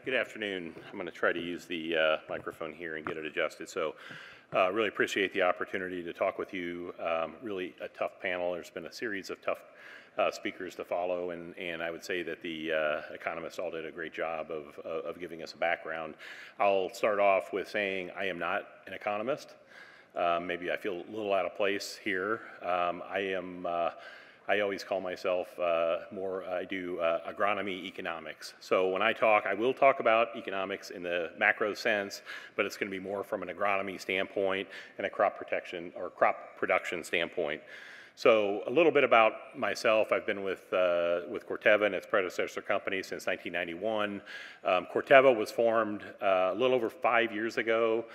Good afternoon. I'm going to try to use the microphone here and get it adjusted. So really appreciate the opportunity to talk with you. Really a tough panel. There's been a series of tough speakers to follow, and I would say that the economists all did a great job of giving us a background. I'll start off with saying I am not an economist. Maybe I feel a little out of place here. I always call myself I do agronomy economics. So when I talk, I will talk about economics in the macro sense, but it's going to be more from an agronomy standpoint and a crop protection or crop production standpoint. So a little bit about myself. I've been with Corteva and its predecessor company since 1991. Corteva was formed a little over 5 years ago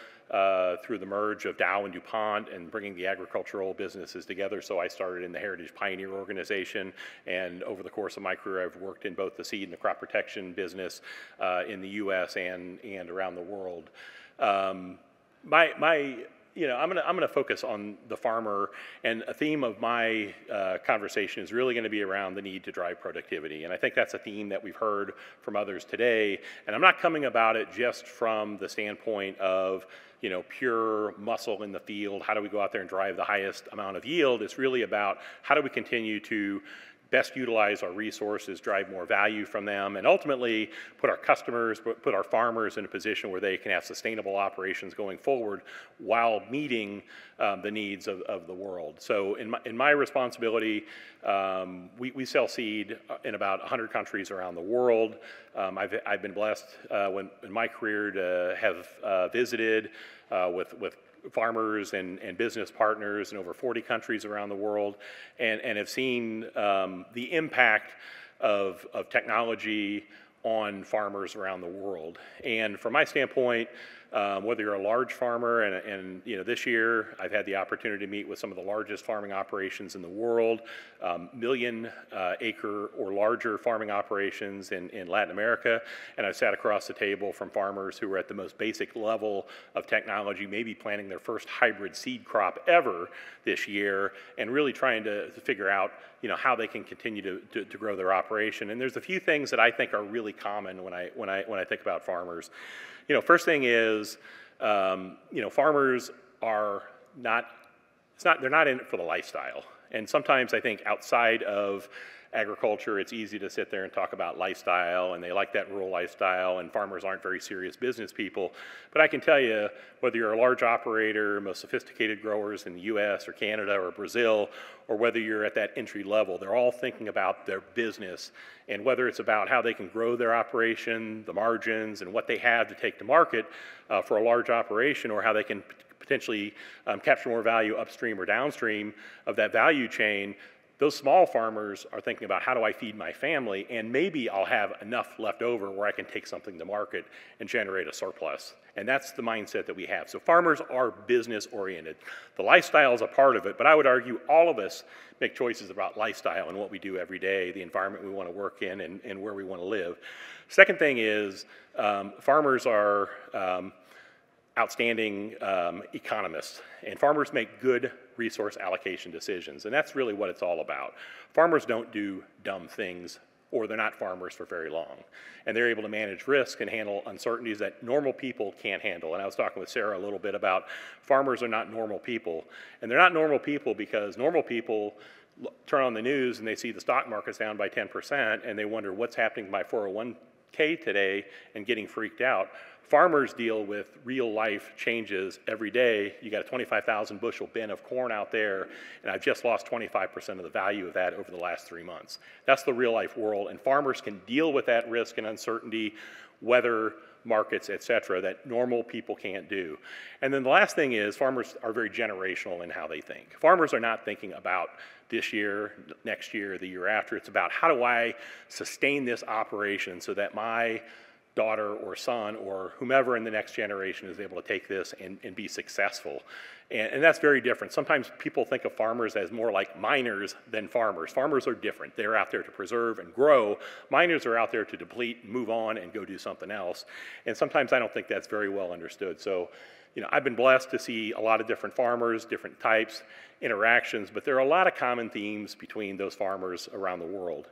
through the merge of Dow and DuPont and bringing the agricultural businesses together. So I started in the Heritage Pioneer Organization, and over the course of my career, I've worked in both the seed and the crop protection business in the U.S. and around the world. I'm going to focus on the farmer, and a theme of my conversation is really going to be around the need to drive productivity. And I think that's a theme that we've heard from others today. And I'm not coming about it just from the standpoint of pure muscle in the field. How do we go out there and drive the highest amount of yield? It's really about how do we continue to best utilize our resources, drive more value from them, and ultimately put our customers, put our farmers in a position where they can have sustainable operations going forward while meeting the needs of the world. So in my responsibility, we sell seed in about 100 countries around the world. I've been blessed in my career to have visited with farmers and business partners in over 40 countries around the world, and have seen the impact of technology on farmers around the world. And from my standpoint, whether you're a large farmer, and this year I've had the opportunity to meet with some of the largest farming operations in the world, million acre or larger farming operations in Latin America, and I've sat across the table from farmers who are at the most basic level of technology, maybe planting their first hybrid seed crop ever this year, and really trying to figure out how they can continue to grow their operation. And there's a few things that I think are really common when I think about farmers. First thing is, farmers are they're not in it for the lifestyle. And sometimes I think outside of agriculture, it's easy to sit there and talk about lifestyle, and they like that rural lifestyle, and farmers aren't very serious business people. But I can tell you, whether you're a large operator, most sophisticated growers in the US or Canada or Brazil, or whether you're at that entry level, they're all thinking about their business, and whether it's about how they can grow their operation, the margins, and what they have to take to market for a large operation, or how they can potentially capture more value upstream or downstream of that value chain. Those small farmers are thinking about, how do I feed my family, and maybe I'll have enough left over where I can take something to market and generate a surplus. And that's the mindset that we have. So farmers are business oriented. The lifestyle is a part of it, but I would argue all of us make choices about lifestyle and what we do every day, the environment we want to work in, and where we want to live. Second thing is, farmers are outstanding economists, and farmers make good resource allocation decisions, and that's really what it's all about. Farmers don't do dumb things, or they're not farmers for very long, and they're able to manage risk and handle uncertainties that normal people can't handle. And I was talking with Sarah a little bit about farmers are not normal people, and they're not normal people because normal people turn on the news and they see the stock market's down by 10%, and they wonder what's happening to my 401k today and getting freaked out. Farmers deal with real life changes every day. You got a 25,000 bushel bin of corn out there, and I've just lost 25% of the value of that over the last 3 months. That's the real life world, and farmers can deal with that risk and uncertainty, weather, markets, et cetera, that normal people can't do. And then the last thing is, farmers are very generational in how they think. Farmers are not thinking about this year, next year, the year after. It's about, how do I sustain this operation so that my daughter or son or whomever in the next generation is able to take this and be successful. And that's very different. Sometimes people think of farmers as more like miners than farmers. Farmers are different. They're out there to preserve and grow. Miners are out there to deplete, move on, and go do something else. And sometimes I don't think that's very well understood. So, I've been blessed to see a lot of different farmers, different types, interactions, but there are a lot of common themes between those farmers around the world.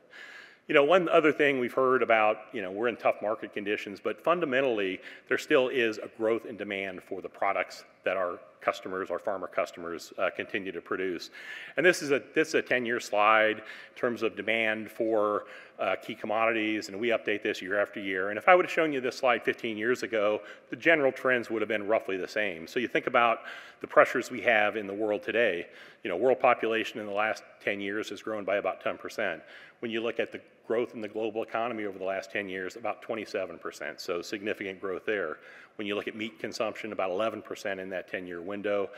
One other thing we've heard about, we're in tough market conditions, but fundamentally, there still is a growth in demand for the products that our customers, our farmer customers, continue to produce. And this is a 10-year slide in terms of demand for key commodities, and we update this year after year. And if I would have shown you this slide 15 years ago, the general trends would have been roughly the same. So you think about the pressures we have in the world today. World population in the last 10 years has grown by about 10%. When you look at the growth in the global economy over the last 10 years, about 27%, so significant growth there. When you look at meat consumption, about 11% in that 10-year window.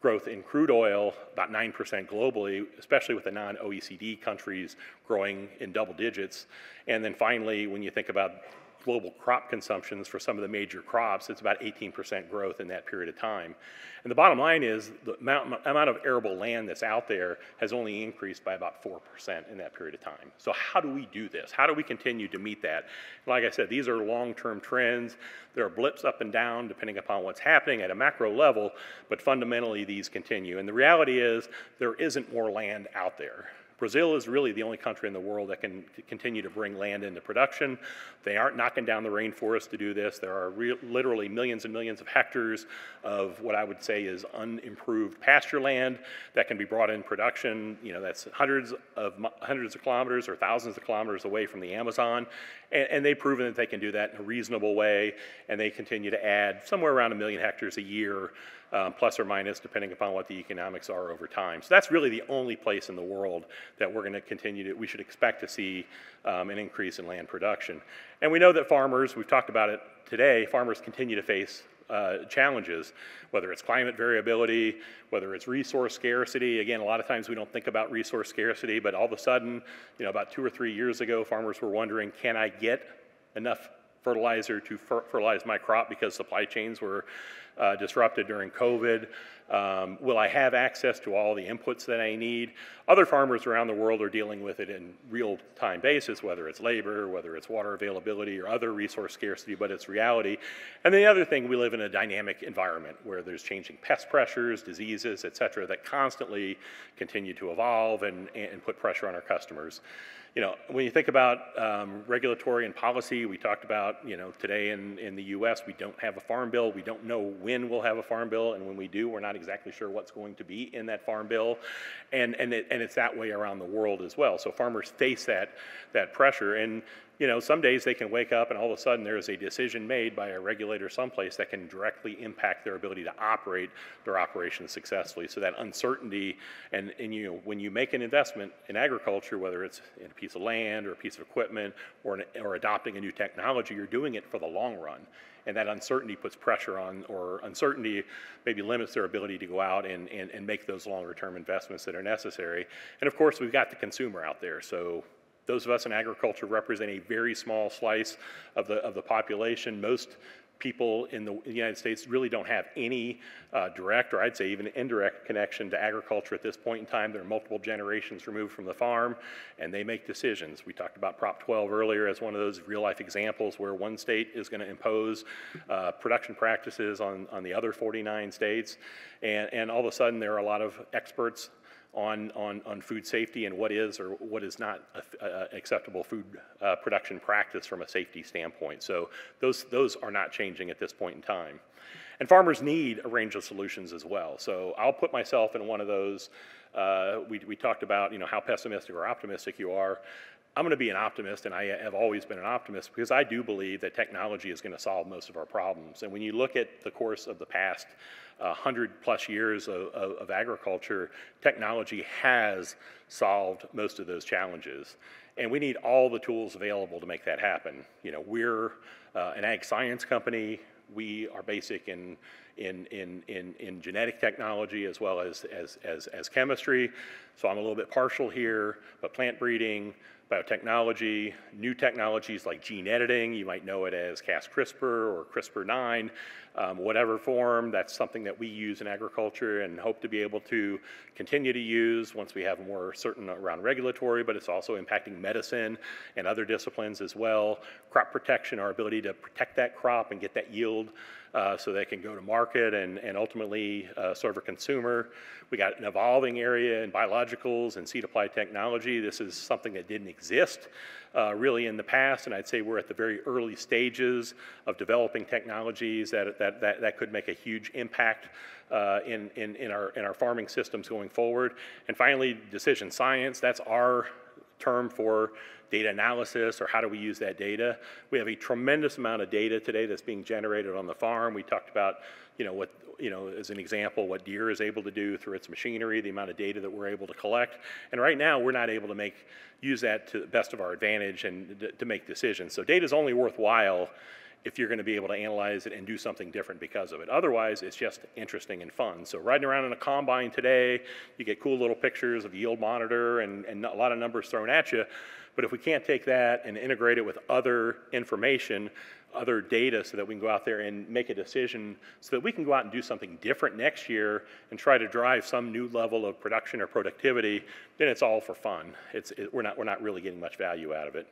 Growth in crude oil, about 9% globally, especially with the non-OECD countries growing in double digits. And then finally, when you think about global crop consumptions for some of the major crops, it's about 18% growth in that period of time. And the bottom line is the amount of arable land that's out there has only increased by about 4% in that period of time. So how do we do this? How do we continue to meet that? Like I said, these are long-term trends. There are blips up and down depending upon what's happening at a macro level, but fundamentally these continue. And the reality is there isn't more land out there. Brazil is really the only country in the world that can continue to bring land into production. They aren't knocking down the rainforest to do this. There are literally millions and millions of hectares of what I would say is unimproved pasture land that can be brought in production. That's hundreds of kilometers or thousands of kilometers away from the Amazon. And they've proven that they can do that in a reasonable way. And they continue to add somewhere around 1 million hectares a year, plus or minus, depending upon what the economics are over time. So that's really the only place in the world that we're going to continue to, we should expect to see an increase in land production. And we know that farmers, we've talked about it today, farmers continue to face challenges, whether it's climate variability, whether it's resource scarcity. Again, a lot of times we don't think about resource scarcity, but all of a sudden, about 2 or 3 years ago, farmers were wondering, can I get enough fertilizer to fertilize my crop because supply chains were disrupted during COVID? Will I have access to all the inputs that I need? Other farmers around the world are dealing with it in real-time basis, whether it's labor, whether it's water availability, or other resource scarcity, but it's reality. And the other thing, we live in a dynamic environment where there's changing pest pressures, diseases, et cetera, that constantly continue to evolve and put pressure on our customers. When you think about regulatory and policy, we talked about, today in the U.S., we don't have a farm bill. We don't know when we'll have a farm bill, and when we do, we're not exactly sure what's going to be in that farm bill. And it's that way around the world as well. So farmers face that pressure. And some days they can wake up and all of a sudden there is a decision made by a regulator someplace that can directly impact their ability to operate their operations successfully. So that uncertainty, and when you make an investment in agriculture, whether it's in a piece of land or a piece of equipment or adopting a new technology, you're doing it for the long run. And that uncertainty puts pressure on, or uncertainty maybe limits their ability to go out and make those longer term investments that are necessary. And of course, we've got the consumer out there. So those of us in agriculture represent a very small slice of the population. Most people in the United States really don't have any direct, or I'd say even indirect, connection to agriculture at this point in time. They're multiple generations removed from the farm, and they make decisions. We talked about Prop 12 earlier as one of those real-life examples where one state is going to impose production practices on the other 49 states, and all of a sudden there are a lot of experts on food safety and what is or what is not acceptable food production practice from a safety standpoint. So those are not changing at this point in time. And farmers need a range of solutions as well. So I'll put myself in one of those. We talked about how pessimistic or optimistic you are. I'm going to be an optimist, and I have always been an optimist, because I do believe that technology is going to solve most of our problems. And when you look at the course of the past 100+ years of agriculture, technology has solved most of those challenges. And we need all the tools available to make that happen. We're an ag science company. We are basic in genetic technology as well as chemistry. So I'm a little bit partial here, but plant breeding, biotechnology, new technologies like gene editing, you might know it as Cas-CRISPR or CRISPR-9, whatever form, that's something that we use in agriculture and hope to be able to continue to use once we have more certain around regulatory, but it's also impacting medicine and other disciplines as well. Crop protection, our ability to protect that crop and get that yield so they can go to market and ultimately serve a consumer. We got an evolving area in biologicals and seed applied technology. This is something that didn't exist really in the past, and I'd say we're at the very early stages of developing technologies that could make a huge impact in our farming systems going forward. And finally, decision science. That's our term for data analysis, or how do we use that data. We have a tremendous amount of data today that's being generated on the farm. We talked about, as an example, what Deere is able to do through its machinery, the amount of data that we're able to collect. And right now, we're not able to use that to the best of our advantage and to make decisions. So data is only worthwhile if you're going to be able to analyze it and do something different because of it. Otherwise, it's just interesting and fun. So riding around in a combine today, you get cool little pictures of yield monitor and a lot of numbers thrown at you. But if we can't take that and integrate it with other information, other data, so that we can go out there and make a decision so that we can go out and do something different next year and try to drive some new level of production or productivity, then it's all for fun. We're not really getting much value out of it.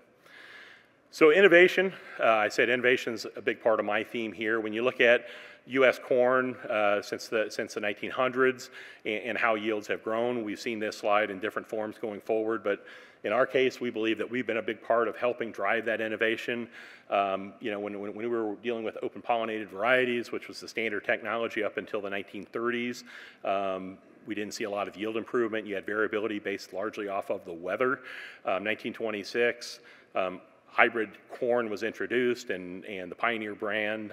So innovation, I said innovation's a big part of my theme here. When you look at U.S. corn since the 1900s and how yields have grown, we've seen this slide in different forms going forward, but in our case, we believe that we've been a big part of helping drive that innovation. When we were dealing with open pollinated varieties, which was the standard technology up until the 1930s, we didn't see a lot of yield improvement. You had variability based largely off of the weather. 1926, hybrid corn was introduced, and the Pioneer brand,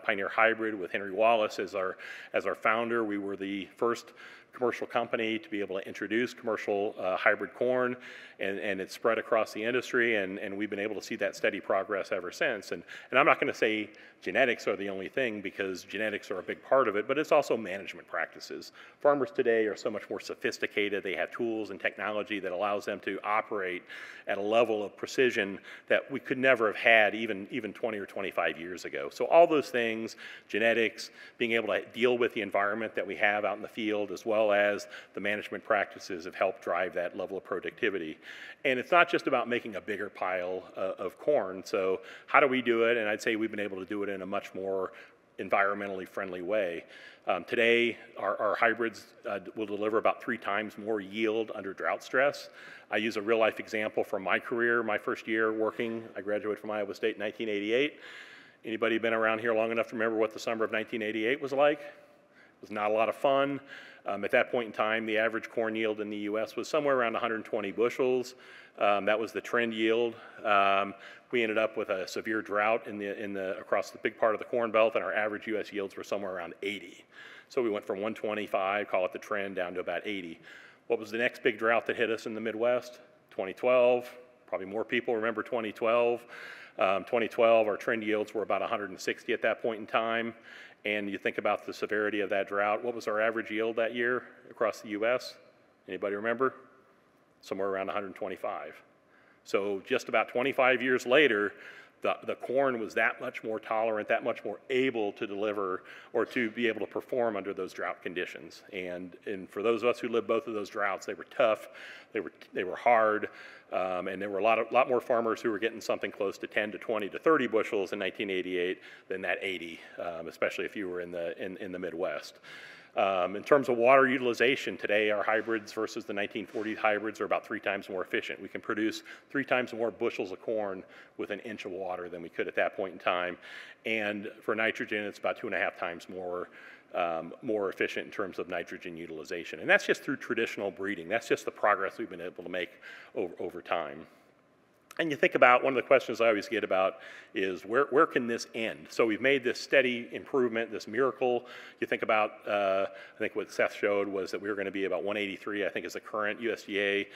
Pioneer Hybrid, with Henry Wallace as our founder. We were the first commercial company to be able to introduce commercial hybrid corn, and it spread across the industry, and we've been able to see that steady progress ever since. And I'm not going to say genetics are the only thing, because genetics are a big part of it, but it's also management practices. Farmers today are so much more sophisticated. They have tools and technology that allows them to operate at a level of precision that we could never have had even 20 or 25 years ago. So all those things, genetics, being able to deal with the environment that we have out in the field, as well as the management practices, have helped drive that level of productivity. And it's not just about making a bigger pile of corn. So how do we do it? And I'd say we've been able to do it in a much more environmentally friendly way. Today, our hybrids will deliver about 3 times more yield under drought stress. I use a real life example from my career. My first year working, I graduated from Iowa State in 1988. Anybody been around here long enough to remember what the summer of 1988 was like? It was not a lot of fun. At that point in time, the average corn yield in the U.S. was somewhere around 120 bushels. That was the trend yield. We ended up with a severe drought across the big part of the Corn Belt, and our average U.S. yields were somewhere around 80. So we went from 125, call it the trend, down to about 80. What was the next big drought that hit us in the Midwest? 2012. Probably more people remember 2012. 2012, our trend yields were about 160 at that point in time. And you think about the severity of that drought. What was our average yield that year across the U.S.? Anybody remember? Somewhere around 125. So just about 25 years later, the corn was that much more tolerant, that much more able to deliver or to be able to perform under those drought conditions. And for those of us who lived both of those droughts, they were tough, they were hard, and there were a lot more farmers who were getting something close to 10 to 20 to 30 bushels in 1988 than that 80, especially if you were in the Midwest. In terms of water utilization, today our hybrids versus the 1940s hybrids are about 3 times more efficient. We can produce 3 times more bushels of corn with an inch of water than we could at that point in time. And for nitrogen, it's about 2.5 times more efficient in terms of nitrogen utilization. And that's just through traditional breeding. That's just the progress we've been able to make over time. And you think about, one of the questions I always get about is where can this end? So we've made this steady improvement, this miracle. You think about, I think what Seth showed was that we were going to be about 183, I think is the current USDA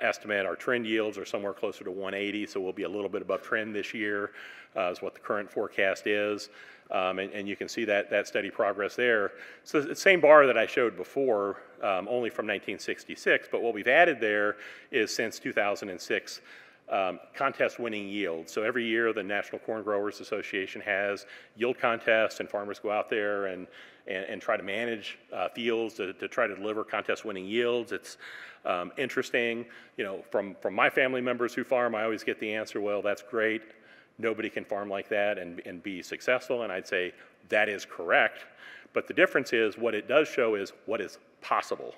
estimate. Our trend yields are somewhere closer to 180, so we'll be a little bit above trend this year, is what the current forecast is. And you can see that steady progress there. So it's the same bar that I showed before, only from 1966, but what we've added there is since 2006, contest-winning yield. So every year the National Corn Growers Association has yield contests, and farmers go out there and try to manage fields to try to deliver contest-winning yields. It's interesting. From my family members who farm, I always get the answer, well, that's great. Nobody can farm like that and be successful. And I'd say, That is correct, but the difference is what it does show is what is possible.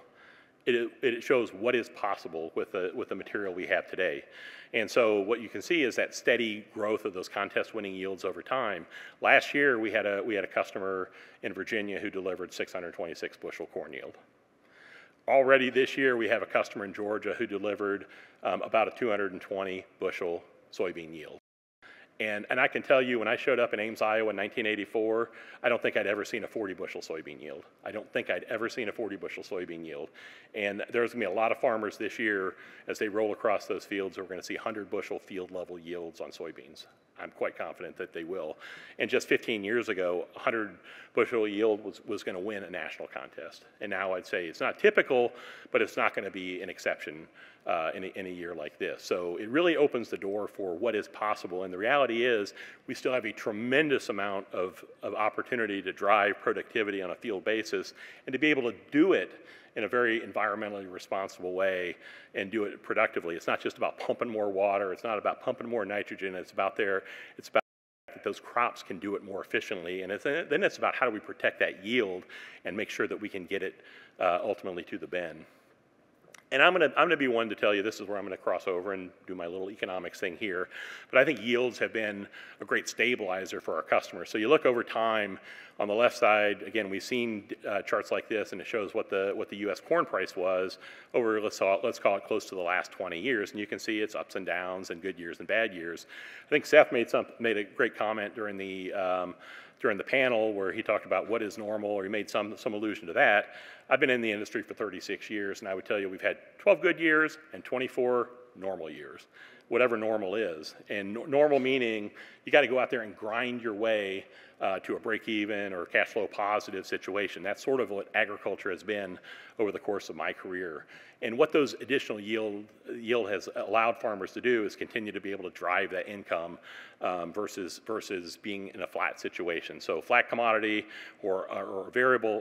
It shows what is possible with the material we have today. And so what you can see is that steady growth of those contest winning yields over time. Last year we had a customer in Virginia who delivered 626 bushel corn yield. Already this year we have a customer in Georgia who delivered about a 220 bushel soybean yield. And I can tell you, when I showed up in Ames, Iowa in 1984, I don't think I'd ever seen a 40 bushel soybean yield. I don't think I'd ever seen a 40 bushel soybean yield. And there's gonna be a lot of farmers this year, as they roll across those fields, we're gonna see 100 bushel field level yields on soybeans. I'm quite confident that they will. And just 15 years ago, 100 bushel yield was gonna win a national contest. And now I'd say it's not typical, but it's not gonna be an exception in a year like this. So it really opens the door for what is possible. And the reality is we still have a tremendous amount of opportunity to drive productivity on a field basis and to be able to do it in a very environmentally responsible way and do it productively. It's not just about pumping more water. It's not about pumping more nitrogen. It's about that those crops can do it more efficiently. And then it's about how do we protect that yield and make sure that we can get it ultimately to the bin. And I'm gonna be one to tell you, this is where I'm gonna cross over and do my little economics thing here. But I think yields have been a great stabilizer for our customers. So you look over time, on the left side, again, we've seen charts like this, and it shows what the U.S. corn price was over, let's call it close to the last 20 years. And you can see its ups and downs and good years and bad years. I think Seth made a great comment during the panel where he talked about what is normal, or he made some allusion to that. I've been in the industry for 36 years, and I would tell you we've had 12 good years and 24 normal years, whatever normal is. And normal meaning you got to go out there and grind your way to a break-even or cash flow positive situation. That's sort of what agriculture has been over the course of my career. And what those additional yield has allowed farmers to do is continue to be able to drive that income versus being in a flat situation. So flat commodity or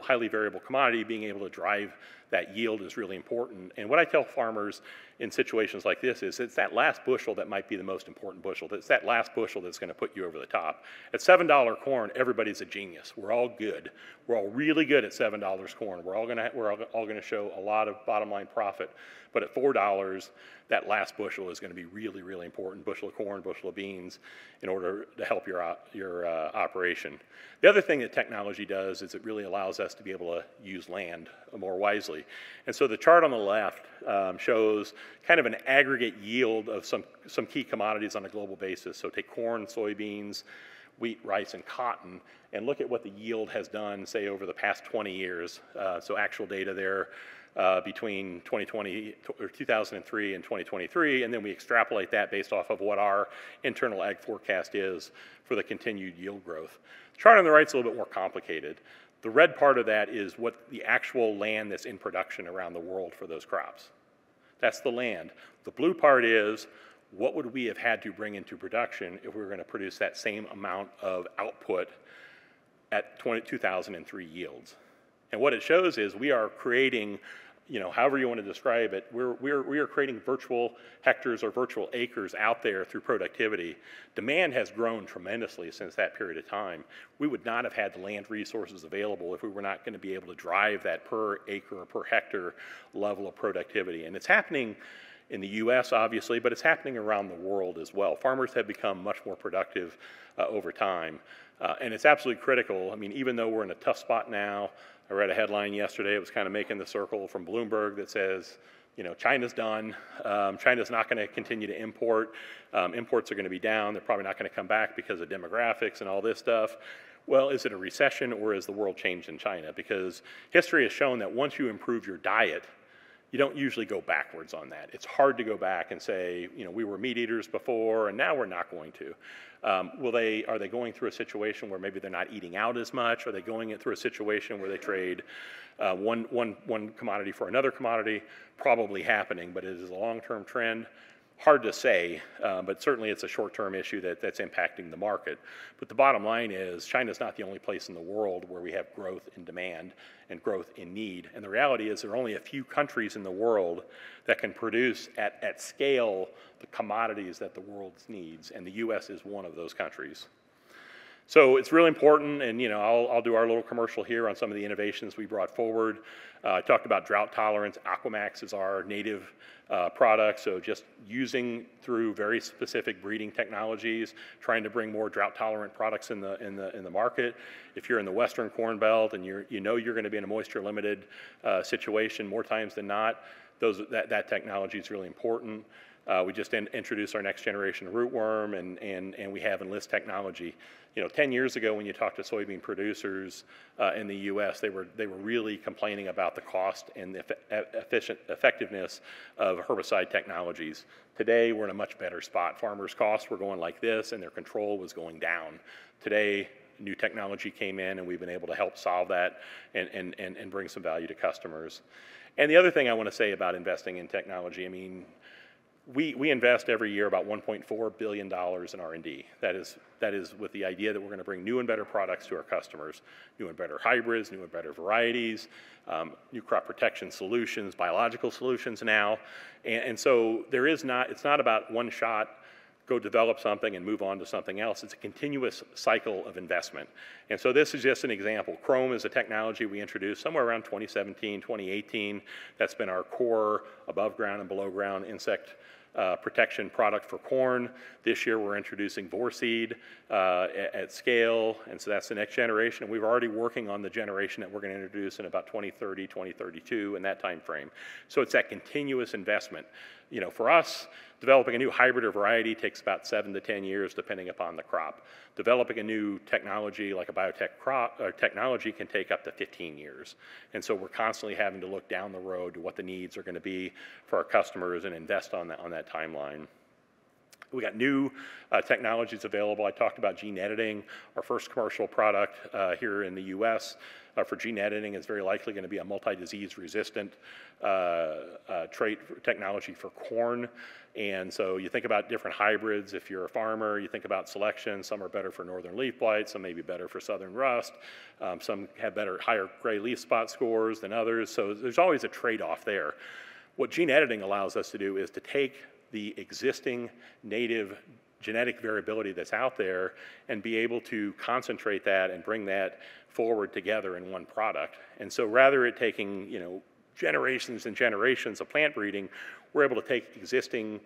highly variable commodity, being able to drive that yield is really important. And what I tell farmers in situations like this is it's that last bushel that might be the most important bushel. It's that last bushel that's going to put you over the top. At $7 corn, everybody's a genius. We're all good. We're all really good at $7 corn. We're all going to show a lot of bottom line profit. But at $4, that last bushel is going to be really, really important. Bushel of corn, bushel of beans, in order to help your operation. The other thing that technology does is it really allows us to be able to use land more wisely. And so the chart on the left shows kind of an aggregate yield of some key commodities on a global basis. So take corn, soybeans, wheat, rice, and cotton, and look at what the yield has done, say, over the past 20 years. So actual data there between 2003 and 2023, and then we extrapolate that based off of what our internal ag forecast is for the continued yield growth. The chart on the right is a little bit more complicated. The red part of that is what the actual land that's in production around the world for those crops. That's the land. The blue part is what would we have had to bring into production if we were going to produce that same amount of output at 2003 yields. And what it shows is we are creating, however you want to describe it, we are creating virtual hectares or virtual acres out there through productivity. Demand has grown tremendously since that period of time. We would not have had the land resources available if we were not going to be able to drive that per acre or per hectare level of productivity. And it's happening in the U.S., obviously, but it's happening around the world as well. Farmers have become much more productive over time. And it's absolutely critical. I mean, even though we're in a tough spot now, I read a headline yesterday, it was kind of making the circle from Bloomberg that says, China's done. China's not going to continue to import. Imports are going to be down. They're probably not going to come back because of demographics and all this stuff. Well, is it a recession or is the world changed in China? Because history has shown that once you improve your diet, you don't usually go backwards on that. It's hard to go back and say, we were meat eaters before and now we're not going to. Are they going through a situation where maybe they're not eating out as much? Are they going through a situation where they trade one commodity for another commodity? Probably happening, but is it a long-term trend? Hard to say, but certainly it's a short-term issue that's impacting the market. But the bottom line is China's not the only place in the world where we have growth in demand and growth in need. And the reality is there are only a few countries in the world that can produce at scale the commodities that the world needs, and the U.S. is one of those countries. So it's really important, and I'll do our little commercial here on some of the innovations we brought forward. I talked about drought tolerance. Aquamax is our native product, so just using through very specific breeding technologies, trying to bring more drought tolerant products in the market. If you're in the Western Corn Belt and you're going to be in a moisture limited situation more times than not, that technology is really important. We just introduced our next generation rootworm, and we have Enlist technology. 10 years ago, when you talk to soybean producers in the U.S., they were really complaining about the cost and the effectiveness of herbicide technologies. Today, we're in a much better spot. Farmers' costs were going like this, and their control was going down. Today, new technology came in, and we've been able to help solve that and bring some value to customers. And the other thing I want to say about investing in technology, we invest every year about $1.4 billion in R&D. That is with the idea that we're going to bring new and better products to our customers, new and better hybrids, new and better varieties, new crop protection solutions, biological solutions now. And so it's not about one shot, go develop something and move on to something else. It's a continuous cycle of investment. And so this is just an example. Chrome is a technology we introduced somewhere around 2017, 2018. That's been our core above ground and below ground insect protection product for corn. This year we're introducing Vorseed at scale, and so that's the next generation. And we're already working on the generation that we're going to introduce in about 2030, 2032, in that time frame. So it's that continuous investment. For us, developing a new hybrid or variety takes about 7 to 10 years, depending upon the crop. Developing a new technology like a biotech technology can take up to 15 years. And so we're constantly having to look down the road to what the needs are going to be for our customers and invest on that timeline. We got new technologies available. I talked about gene editing. Our first commercial product here in the U.S. For gene editing is very likely going to be a multi-disease resistant trait technology for corn. And so you think about different hybrids. If you're a farmer, you think about selection. Some are better for northern leaf blight. Some may be better for southern rust. Some have higher gray leaf spot scores than others. So there's always a trade-off there. What gene editing allows us to do is to take the existing native genetic variability that's out there and be able to concentrate that and bring that forward together in one product. And so rather it taking generations and generations of plant breeding, we're able to take existing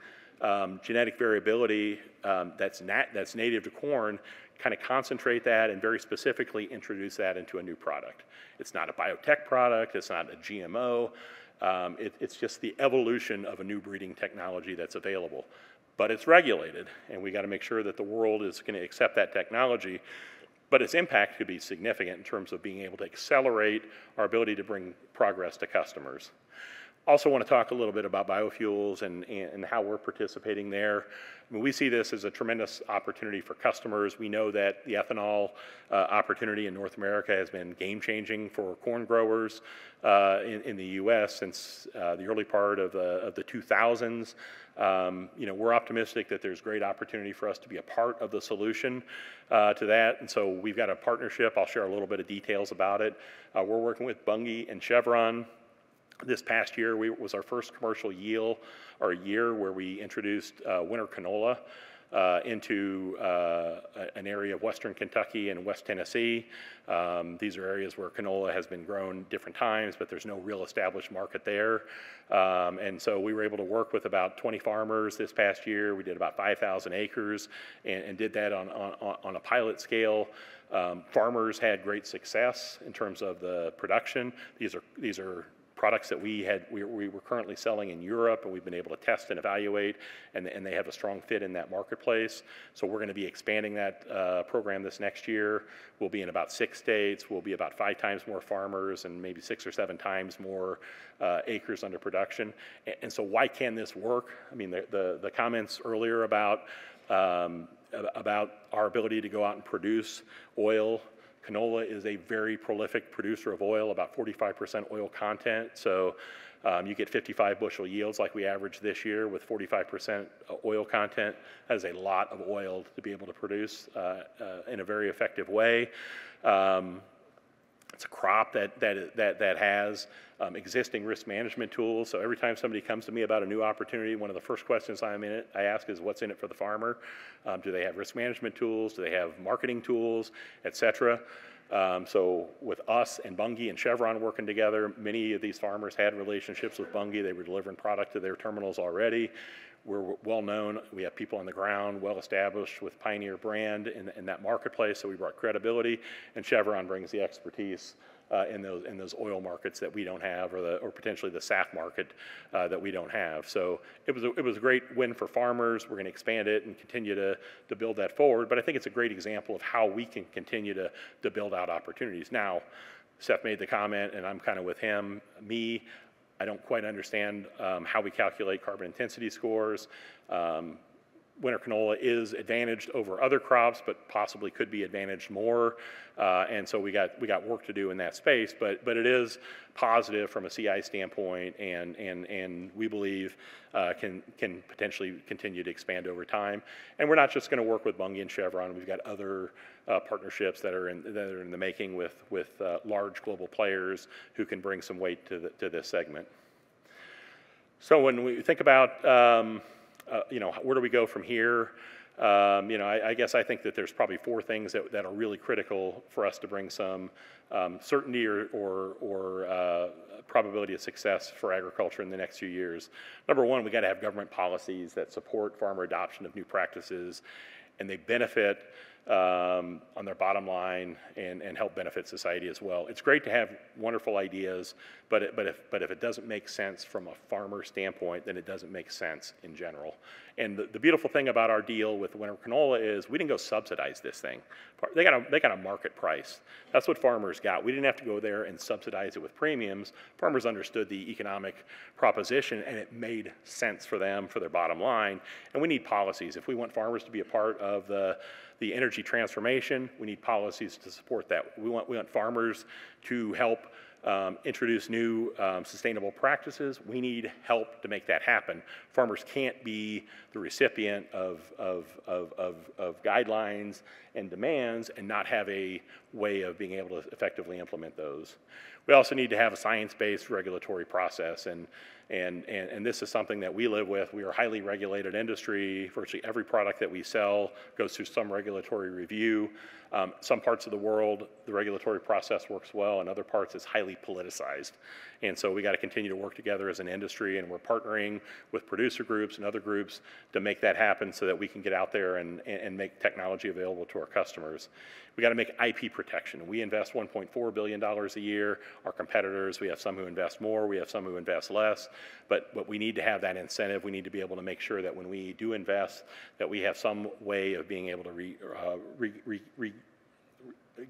genetic variability that's native to corn, kind of concentrate that and very specifically introduce that into a new product. It's not a biotech product, it's not a GMO, it's just the evolution of a new breeding technology that's available. But it's regulated, and we got to make sure that the world is going to accept that technology. But its impact could be significant in terms of being able to accelerate our ability to bring progress to customers. Also want to talk a little bit about biofuels and how we're participating there. We see this as a tremendous opportunity for customers. We know that the ethanol opportunity in North America has been game-changing for corn growers in the U.S. since the early part of the 2000s. We're optimistic that there's great opportunity for us to be a part of the solution to that. And so we've got a partnership. I'll share a little bit of details about it. We're working with Bunge and Chevron. This past year was our first commercial year where we introduced winter canola into an area of western Kentucky and West Tennessee. These are areas where canola has been grown different times, but there's no real established market there. And so we were able to work with about 20 farmers this past year. We did about 5,000 acres and did that on a pilot scale. Farmers had great success in terms of the production. These are products that we were currently selling in Europe, and we've been able to test and evaluate, and they have a strong fit in that marketplace. So we're going to be expanding that program this next year. We'll be in about 6 states. We'll be about 5 times more farmers and maybe 6 or 7 times more acres under production. And so why can this work? I mean, the comments earlier about our ability to go out and produce oil. Canola is a very prolific producer of oil, about 45% oil content. So you get 55 bushel yields like we averaged this year with 45% oil content. That is a lot of oil to be able to produce in a very effective way. It's a crop that has existing risk management tools. So every time somebody comes to me about a new opportunity, one of the first questions I ask is, what's in it for the farmer? Do they have risk management tools? Do they have marketing tools, et cetera? So with us and Bunge and Chevron working together, many of these farmers had relationships with Bunge. They were delivering product to their terminals already. We're well known. We have people on the ground, well established with Pioneer brand in that marketplace. So we brought credibility, and Chevron brings the expertise in those oil markets that we don't have, or potentially the SAF market that we don't have. So it was a great win for farmers. We're going to expand it and continue to build that forward. But I think it's a great example of how we can continue to build out opportunities. Now, Seth made the comment, and I'm kind of with him. I don't quite understand how we calculate carbon intensity scores. Winter canola is advantaged over other crops, but possibly could be advantaged more. And so we got work to do in that space. But it is positive from a CI standpoint, and we believe can potentially continue to expand over time. And we're not just going to work with Bunge and Chevron. We've got other partnerships that are in the making with large global players who can bring some weight to this segment. So when we think about where do we go from here? I guess I think that there's probably 4 things that are really critical for us to bring some certainty or probability of success for agriculture in the next few years. Number one, we got to have government policies that support farmer adoption of new practices, and they benefit on their bottom line and help benefit society as well. It's great to have wonderful ideas, but if it doesn't make sense from a farmer standpoint, then it doesn't make sense in general. And the beautiful thing about our deal with winter canola is we didn't go subsidize this thing. They got a market price. That's what farmers got. We didn't have to go there and subsidize it with premiums. Farmers understood the economic proposition, and it made sense for them, for their bottom line. And we need policies. If we want farmers to be a part of the energy transformation, we need policies to support that. We want farmers to help introduce new sustainable practices. We need help to make that happen. Farmers can't be the recipient of guidelines and demands and not have a way of being able to effectively implement those. We also need to have a science-based regulatory process, and this is something that we live with. We are a highly regulated industry. Virtually every product that we sell goes through some regulatory review. Some parts of the world, the regulatory process works well. In other parts, it's highly politicized. And so we got to continue to work together as an industry, and we're partnering with producer groups and other groups to make that happen so that we can get out there and make technology available to our customers. We got to make IP protection. We invest $1.4 billion a year. Our competitors, we have some who invest more, we have some who invest less, but we need to have that incentive. We need to be able to make sure that when we do invest, that we have some way of being able to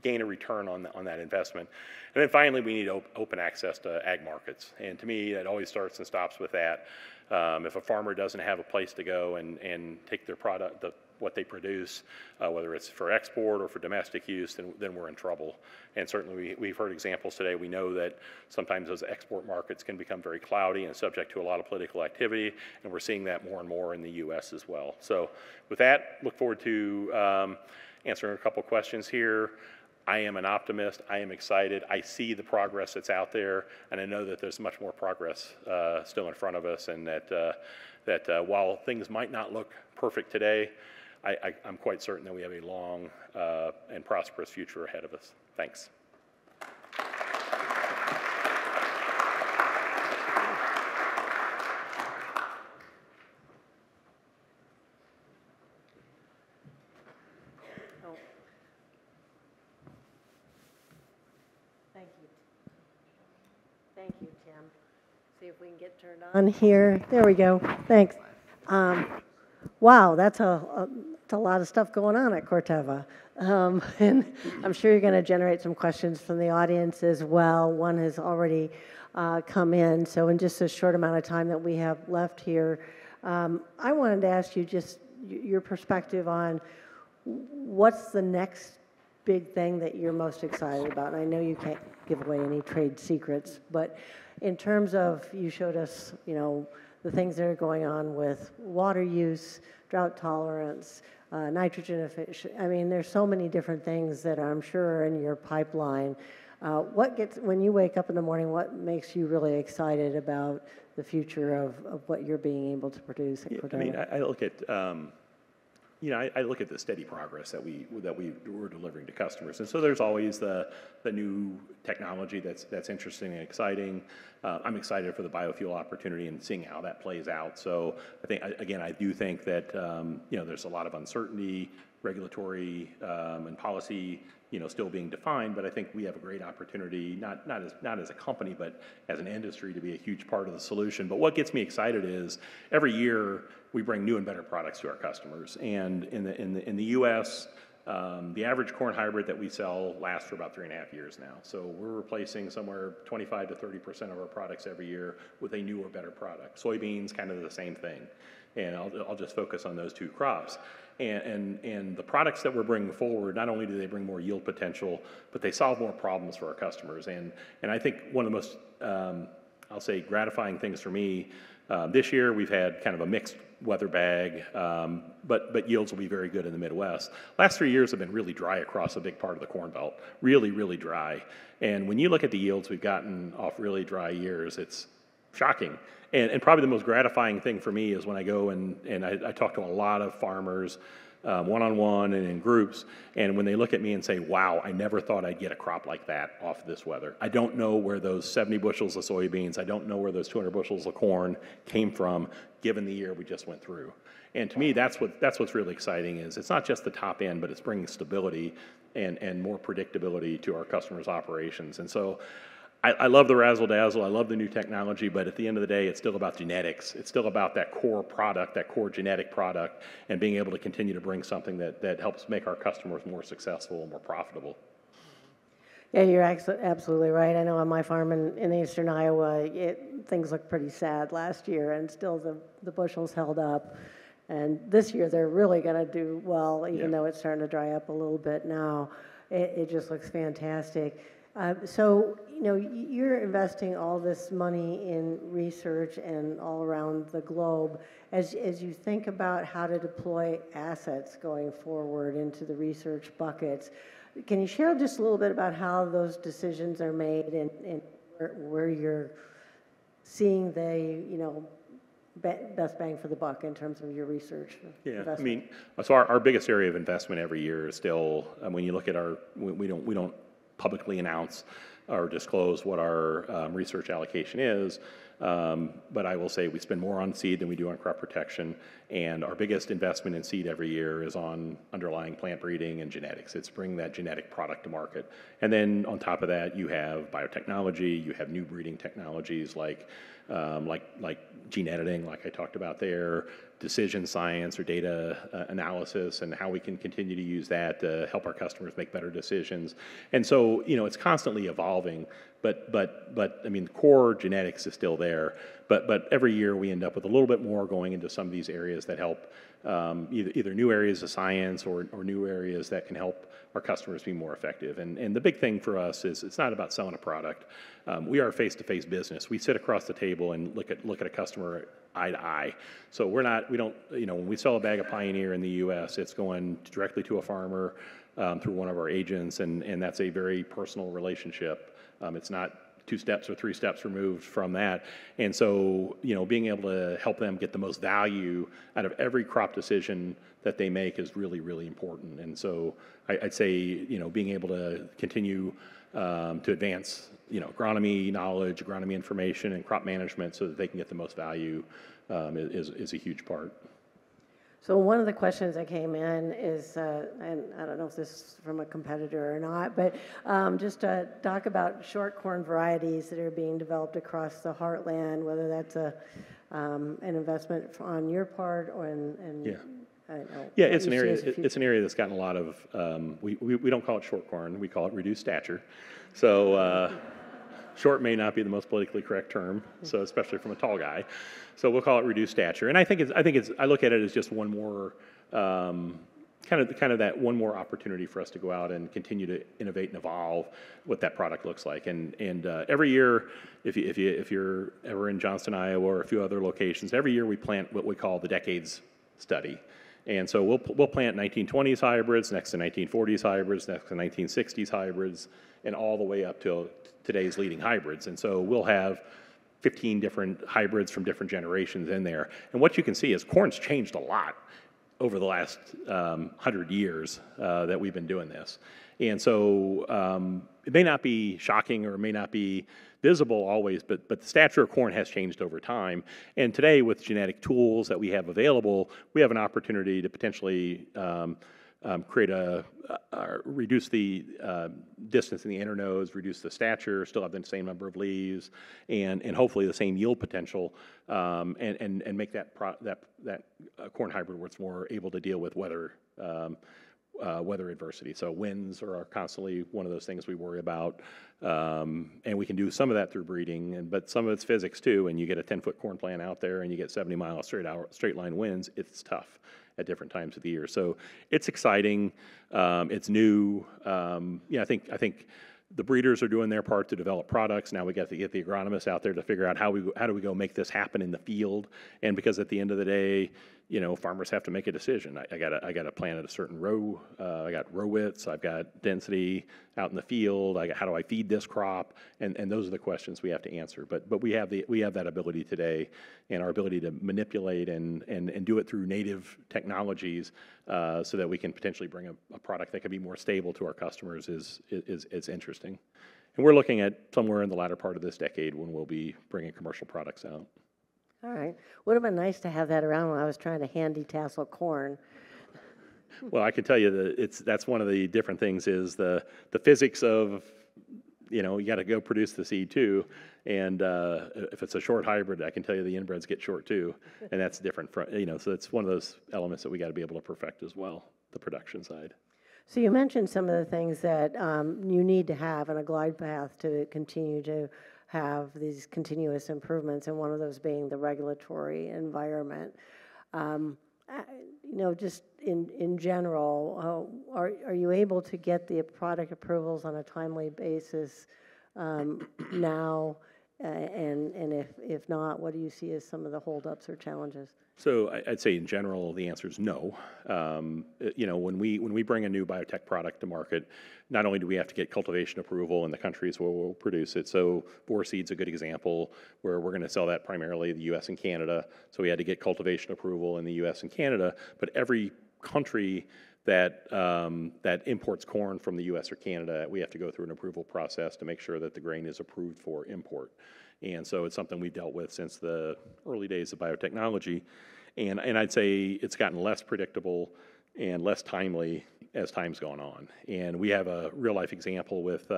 gain a return on that investment. And then finally, we need open access to ag markets. And to me, it always starts and stops with that. If a farmer doesn't have a place to go and take their product, what they produce, whether it's for export or for domestic use, then we're in trouble. And certainly we've heard examples today. We know that sometimes those export markets can become very cloudy and subject to a lot of political activity, and we're seeing that more and more in the U.S. as well. So with that, look forward to answering a couple questions here. I am an optimist. I am excited. I see the progress that's out there, and I know that there's much more progress still in front of us, and that while things might not look perfect today, I'm quite certain that we have a long and prosperous future ahead of us. Thanks. Thank you, Tim. See if we can get turned on here. There we go. Thanks. Wow, that's a lot of stuff going on at Corteva. And I'm sure you're going to generate some questions from the audience as well. One has already come in. So in just a short amount of time that we have left here, I wanted to ask you just your perspective on what's the next big thing that you're most excited about. And I know you can't give away any trade secrets, but in terms of, you showed us, the things that are going on with water use, drought tolerance, nitrogen efficiency. I mean, there's so many different things that I'm sure are in your pipeline. When you wake up in the morning, what makes you really excited about the future of what you're being able to produce at Corteva? I mean, I look at, I look at the steady progress that we're delivering to customers, and so there's always the new technology that's interesting and exciting. I'm excited for the biofuel opportunity and seeing how that plays out. So I do think that there's a lot of uncertainty, regulatory and policy, still being defined. But I think we have a great opportunity, not as a company, but as an industry, to be a huge part of the solution. But what gets me excited is every year we bring new and better products to our customers. And in the U.S., the average corn hybrid that we sell lasts for about 3.5 years now. So we're replacing somewhere 25 to 30% of our products every year with a new or better product. Soybeans, kind of the same thing. And I'll just focus on those two crops. And the products that we're bringing forward, not only do they bring more yield potential, but they solve more problems for our customers. And I think one of the most, I'll say, gratifying things for me, this year we've had kind of a mixed weather bag, but yields will be very good in the Midwest. Last 3 years have been really dry across a big part of the Corn Belt, really, really dry. And when you look at the yields we've gotten off really dry years, it's shocking. And probably the most gratifying thing for me is when I go and I talk to a lot of farmers, one-on-one and in groups, and when they look at me and say, wow, I never thought I'd get a crop like that off of this weather. I don't know where those 70 bushels of soybeans, I don't know where those 200 bushels of corn came from, given the year we just went through. And to me, that's what's really exciting. Is it's not just the top end, but it's bringing stability and more predictability to our customers' operations. And so I love the razzle-dazzle, I love the new technology, but at the end of the day, it's still about genetics. It's still about that core product, that core genetic product, and being able to continue to bring something that helps make our customers more successful and more profitable. Yeah, you're absolutely right. I know on my farm in eastern Iowa, things looked pretty sad last year, and still the bushels held up. And this year, they're really going to do well, even though it's starting to dry up a little bit now. It just looks fantastic. So, you're investing all this money in research and all around the globe. As you think about how to deploy assets going forward into the research buckets, can you share just a little bit about how those decisions are made and where you're seeing the, best bang for the buck in terms of your research investment? I mean, so our biggest area of investment every year is still, when you look at we don't publicly announce or disclose what our research allocation is, but I will say we spend more on seed than we do on crop protection, and our biggest investment in seed every year is on underlying plant breeding and genetics. It's bringing that genetic product to market. And then on top of that, you have biotechnology, you have new breeding technologies like gene editing, like I talked about there, decision science or data analysis, and how we can continue to use that to help our customers make better decisions. And so, it's constantly evolving, but I mean, core genetics is still there, but every year we end up with a little bit more going into some of these areas that help either new areas of science or new areas that can help our customers be more effective. And the big thing for us is it's not about selling a product. We are a face-to-face business. We sit across the table and look at a customer eye to eye. So we don't, when we sell a bag of Pioneer in the U.S., it's going directly to a farmer through one of our agents, and that's a very personal relationship. It's not 2 steps or 3 steps removed from that. And so, being able to help them get the most value out of every crop decision that they make is really, really important. And so I'd say, being able to continue to advance, agronomy knowledge, agronomy information, and crop management so that they can get the most value is a huge part. So one of the questions that came in is, and I don't know if this is from a competitor or not, but just to talk about short corn varieties that are being developed across the heartland, whether that's an investment on your part or it's an area. It's an area that's gotten a lot of. We don't call it short corn. We call it reduced stature. So short may not be the most politically correct term. So especially from a tall guy. So we'll call it reduced stature. And I look at it as just one more kind of that one more opportunity for us to go out and continue to innovate and evolve what that product looks like. And every year, if you're ever in Johnston, Iowa, or a few other locations, every year we plant what we call the decades study. And so we'll plant 1920s hybrids next to 1940s hybrids, next to 1960s hybrids, and all the way up to today's leading hybrids. And so we'll have 15 different hybrids from different generations in there. And what you can see is corn's changed a lot over the last 100 years that we've been doing this. And so it may not be shocking or it may not be visible always, but the stature of corn has changed over time. And today, with genetic tools that we have available, we have an opportunity to potentially reduce the distance in the internodes, reduce the stature, still have the same number of leaves, and hopefully the same yield potential, and make that corn hybrid where it's more able to deal with weather adversity. So winds are constantly one of those things we worry about, and we can do some of that through breeding, but some of it's physics too. And you get a 10-foot corn plant out there, and you get 70-mile straight line winds. It's tough at different times of the year. So it's exciting. It's new. I think the breeders are doing their part to develop products. Now we got to get the agronomists out there to figure out how do we go make this happen in the field. And because at the end of the day, farmers have to make a decision. I got to plant at a certain row. I got row widths. I've got density out in the field. How do I feed this crop? And those are the questions we have to answer. But we have that ability today, and our ability to manipulate and do it through native technologies, so that we can potentially bring a product that can be more stable to our customers is interesting. And we're looking at somewhere in the latter part of this decade when we'll be bringing commercial products out. All right. Would have been nice to have that around when I was trying to handy tassel corn. Well, I can tell you that that's one of the different things is the physics of, you got to go produce the seed too. And if it's a short hybrid, I can tell you the inbreds get short too. And that's different from, so it's one of those elements that we got to be able to perfect as well, the production side. So you mentioned some of the things that you need to have in a glide path to continue to have these continuous improvements, and one of those being the regulatory environment. Just in general, are you able to get the product approvals on a timely basis now? And if not, what do you see as some of the holdups or challenges? So I'd say in general, the answer is no. When we bring a new biotech product to market, not only do we have to get cultivation approval in the countries where we'll produce it. So Boar Seed's a good example where we're going to sell that primarily in the U.S. and Canada. So we had to get cultivation approval in the U.S. and Canada. But every country that imports corn from the U.S. or Canada, we have to go through an approval process to make sure that the grain is approved for import. And so it's something we've dealt with since the early days of biotechnology. And I'd say it's gotten less predictable and less timely as time's gone on. And we have a real-life example with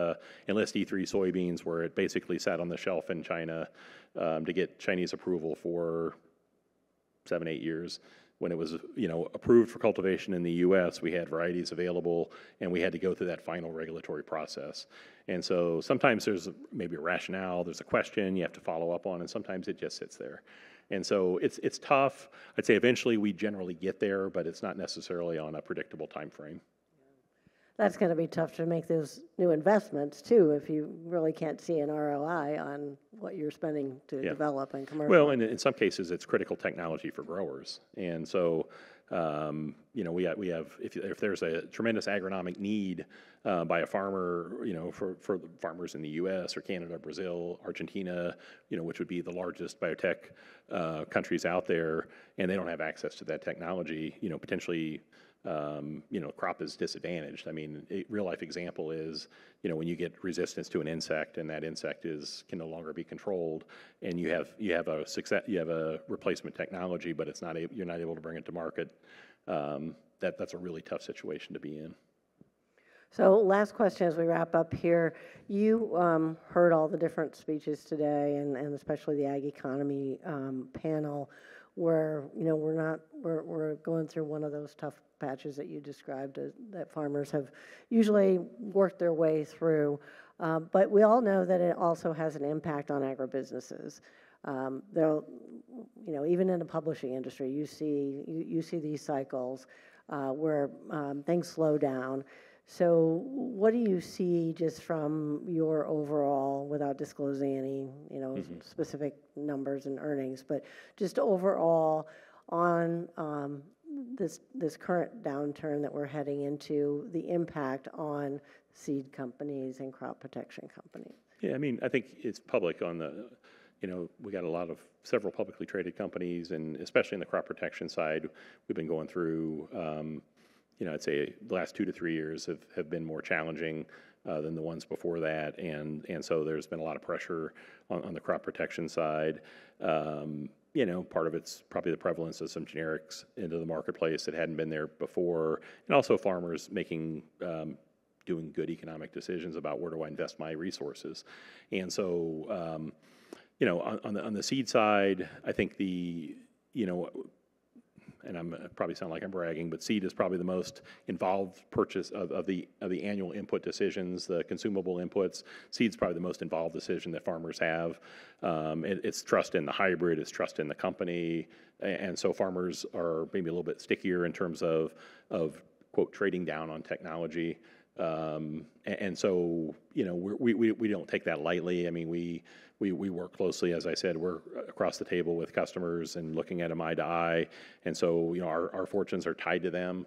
Enlist E3 soybeans where it basically sat on the shelf in China to get Chinese approval for 7-8 years. When it was, approved for cultivation in the U.S., we had varieties available, and we had to go through that final regulatory process. And so sometimes there's maybe a rationale, there's a question you have to follow up on, and sometimes it just sits there. And so it's tough. I'd say eventually we generally get there, but it's not necessarily on a predictable time frame. That's going to be tough to make those new investments, too, if you really can't see an ROI on what you're spending to develop and commercialize. Well, and in some cases, it's critical technology for growers. And so, we have if there's a tremendous agronomic need by a farmer, for the farmers in the U.S. or Canada, Brazil, Argentina, which would be the largest biotech countries out there, and they don't have access to that technology, potentially, crop is disadvantaged. I mean, a real life example is, when you get resistance to an insect and that insect can no longer be controlled, and you have a replacement technology, but you're not able to bring it to market. That's a really tough situation to be in. So last question as we wrap up here. You heard all the different speeches today, and especially the ag economy panel, where we're going through one of those tough patches that you described that farmers have usually worked their way through. But we all know that it also has an impact on agribusinesses. Even in the publishing industry, you see these cycles where things slow down. So what do you see just from your overall, without disclosing any, specific numbers and earnings, but just overall on this current downturn that we're heading into, the impact on seed companies and crop protection companies? Yeah, I mean, I think it's public on the, we got several publicly traded companies, and especially in the crop protection side, we've been going through, I'd say the last 2 to 3 years have been more challenging than the ones before that, and so there's been a lot of pressure on the crop protection side. Part of it's probably the prevalence of some generics into the marketplace that hadn't been there before, and also farmers doing good economic decisions about where do I invest my resources. And so, on the seed side, I think and I probably sound like I'm bragging, but seed is probably the most involved purchase of the annual input decisions, the consumable inputs. Seed's probably the most involved decision that farmers have. It's trust in the hybrid, it's trust in the company, and so farmers are maybe a little bit stickier in terms of quote trading down on technology. And so, we don't take that lightly. I mean, we work closely, as I said, we're across the table with customers and looking at them eye to eye. And so, our fortunes are tied to them,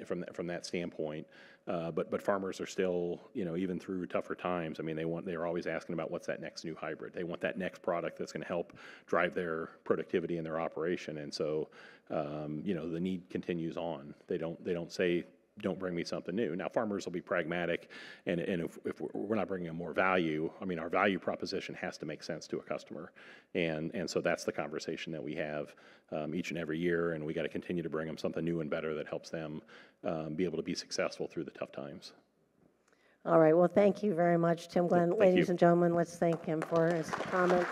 from that standpoint. But farmers are still, even through tougher times, I mean, they're always asking about what's that next new hybrid. They want that next product that's going to help drive their productivity in their operation. And so, the need continues on. They don't say, don't bring me something new. Now, farmers will be pragmatic, and if we're not bringing them more value, I mean, our value proposition has to make sense to a customer, and so that's the conversation that we have each and every year, and we got to continue to bring them something new and better that helps them be able to be successful through the tough times. All right. Well, thank you very much, Tim Glenn. Thank Ladies you. and gentlemen, let's thank him for his comments.